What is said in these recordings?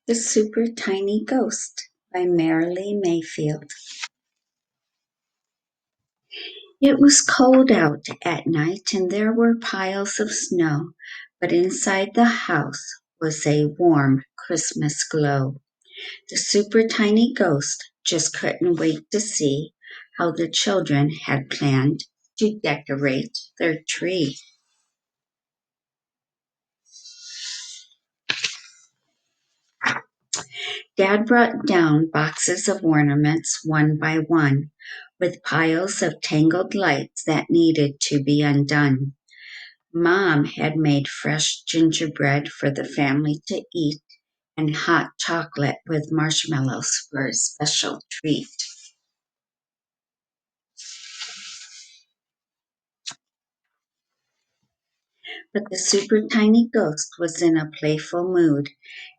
The Super Tiny Ghost by Marilee Mayfield. It was cold out at night and there were piles of snow, but inside the house was a warm Christmas glow. The super tiny ghost just couldn't wait to see how the children had planned to decorate their tree. Dad brought down boxes of ornaments one by one, with piles of tangled lights that needed to be undone. Mom had made fresh gingerbread for the family to eat and hot chocolate with marshmallows for a special treat. But the super tiny ghost was in a playful mood,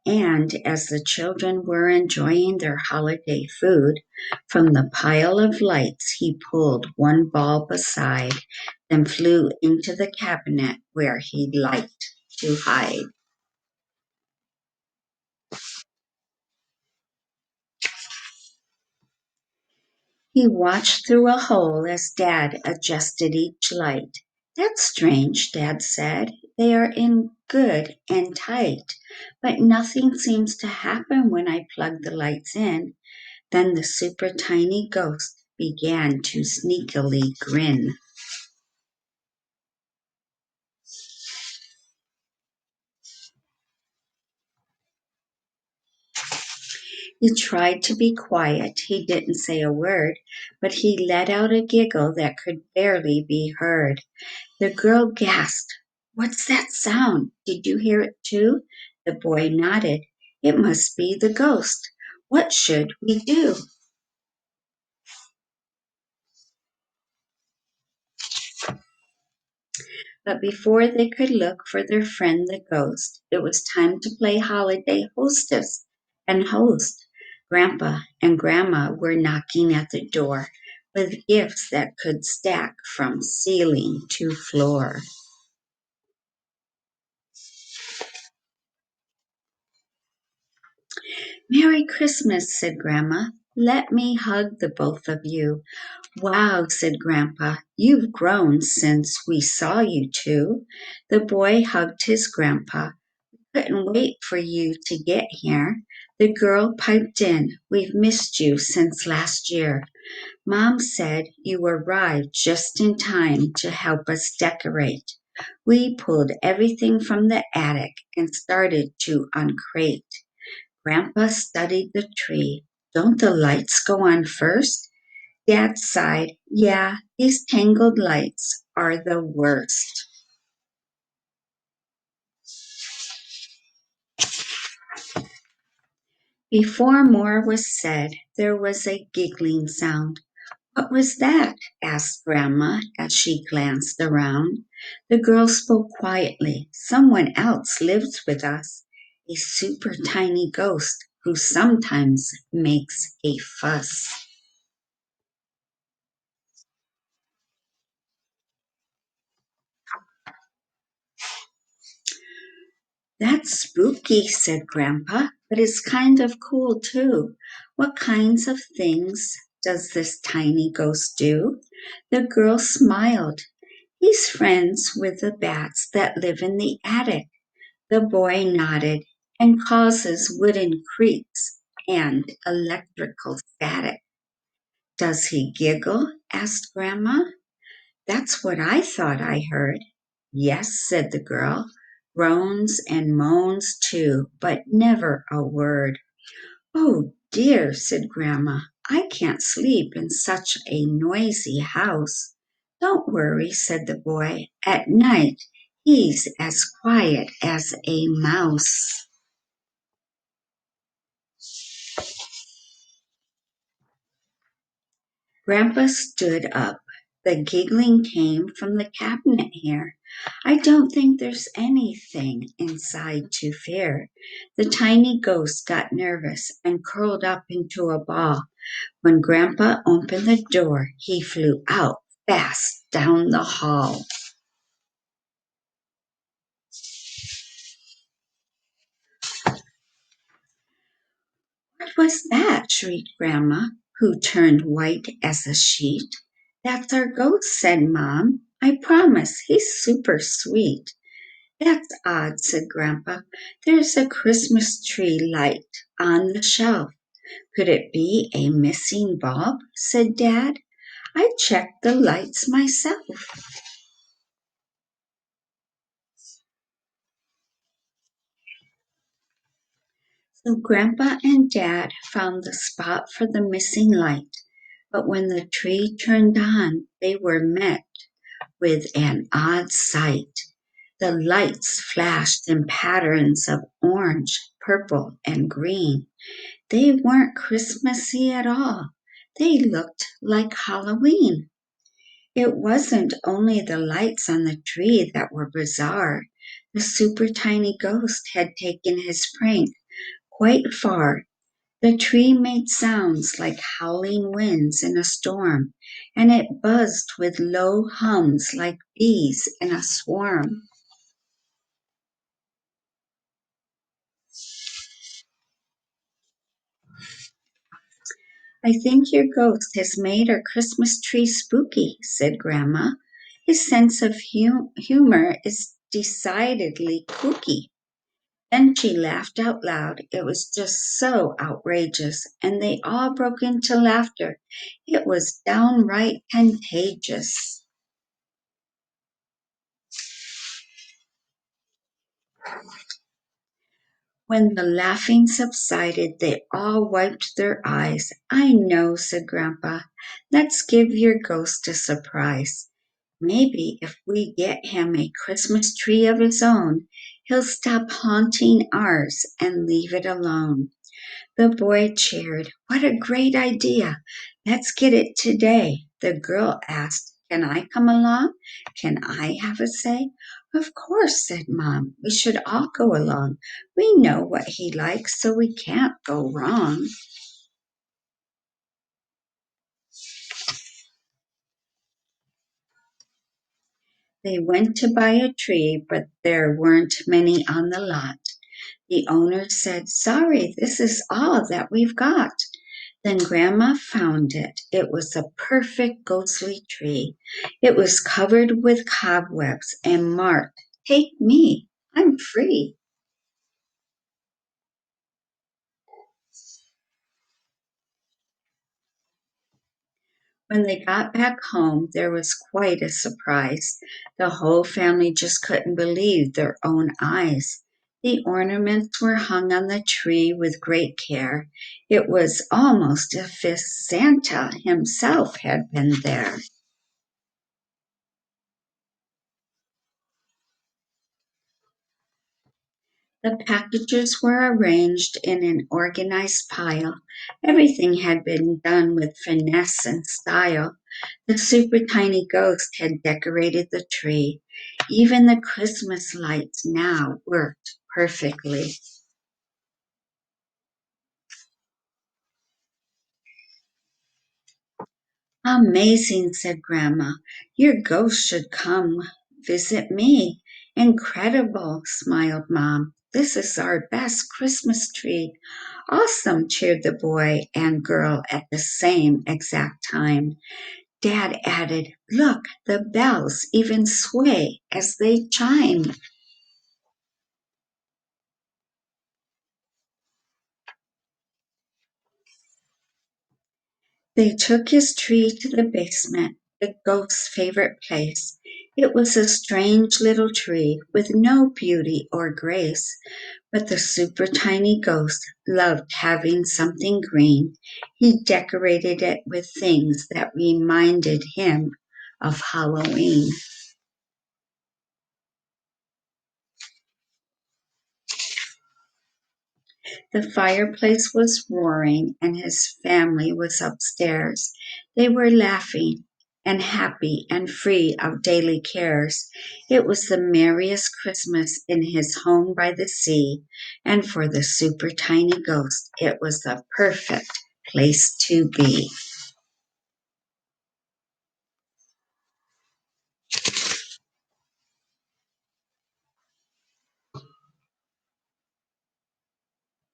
and as the children were enjoying their holiday food, from the pile of lights he pulled one bulb aside, then flew into the cabinet where he liked to hide. He watched through a hole as Dad adjusted each light. That's strange, Dad said. They are in good and tight, but nothing seems to happen when I plug the lights in. Then the super tiny ghost began to sneakily grin. He tried to be quiet. He didn't say a word, but he let out a giggle that could barely be heard. The girl gasped. What's that sound? Did you hear it too? The boy nodded. It must be the ghost. What should we do? But before they could look for their friend the ghost, it was time to play holiday hostess and host. Grandpa and Grandma were knocking at the door with gifts that could stack from ceiling to floor. Merry Christmas, said Grandma. Let me hug the both of you. Wow, said Grandpa, you've grown since we saw you two. The boy hugged his grandpa. Couldn't wait for you to get here. The girl piped in. We've missed you since last year. Mom said you arrived just in time to help us decorate. We pulled everything from the attic and started to uncrate. Grandpa studied the tree. Don't the lights go on first? Dad sighed. Yeah, these tangled lights are the worst. Before more was said, there was a giggling sound. What was that? Asked Grandma as she glanced around. The girl spoke quietly. Someone else lives with us. A super tiny ghost who sometimes makes a fuss. That's spooky, said Grandpa, but it's kind of cool too. What kinds of things does this tiny ghost do? The girl smiled. He's friends with the bats that live in the attic. The boy nodded and causes wooden creaks and electrical static. Does he giggle? Asked Grandma. That's what I thought I heard. Yes, said the girl. Groans and moans too, but never a word. Oh dear, said Grandma. I can't sleep in such a noisy house. Don't worry, said the boy. At night he's as quiet as a mouse. Grandpa stood up. The giggling came from the cabinet here. I don't think there's anything inside to fear. The tiny ghost got nervous and curled up into a ball. When Grandpa opened the door, he flew out fast down the hall. What was that? Shrieked Grandma, who turned white as a sheet. That's our ghost, said Mom. I promise, he's super sweet. That's odd, said Grandpa. There's a Christmas tree light on the shelf. Could it be a missing bulb? Said Dad. I checked the lights myself. So Grandpa and Dad found the spot for the missing light, but when the tree turned on, they were met with an odd sight. The lights flashed in patterns of orange, purple, and green. They weren't Christmassy at all. They looked like Halloween. It wasn't only the lights on the tree that were bizarre. The super tiny ghost had taken his prank quite far. The tree made sounds like howling winds in a storm, and it buzzed with low hums like bees in a swarm. I think your ghost has made our Christmas tree spooky, said Grandma. His sense of humor is decidedly kooky. Then she laughed out loud. It was just so outrageous, and they all broke into laughter. It was downright contagious. When the laughing subsided, they all wiped their eyes. I know, said Grandpa. Let's give your ghost a surprise. Maybe if we get him a Christmas tree of his own, he'll stop haunting ours and leave it alone. The boy cheered. What a great idea! Let's get it today. The girl asked, Can I come along? Can I have a say? Of course, said Mom. We should all go along. We know what he likes, so we can't go wrong. They went to buy a tree, but there weren't many on the lot. The owner said, Sorry, this is all that we've got. Then Grandma found it. It was a perfect ghostly tree. It was covered with cobwebs and marked, Take me, I'm free. When they got back home, there was quite a surprise. The whole family just couldn't believe their own eyes. The ornaments were hung on the tree with great care. It was almost as if Santa himself had been there. The packages were arranged in an organized pile. Everything had been done with finesse and style. The super tiny ghost had decorated the tree. Even the Christmas lights now worked perfectly. Amazing, said Grandma. Your ghost should come visit me. Incredible, smiled Mom. This is our best Christmas treat. Awesome, cheered the boy and girl at the same exact time. Dad added, Look, the bells even sway as they chime. They took his tree to the basement, the ghost's favorite place. It was a strange little tree with no beauty or grace, but the super tiny ghost loved having something green. He decorated it with things that reminded him of Halloween. The fireplace was roaring, and his family was upstairs. They were laughing and happy and free of daily cares. It was the merriest Christmas in his home by the sea, and for the super tiny ghost, it was the perfect place to be.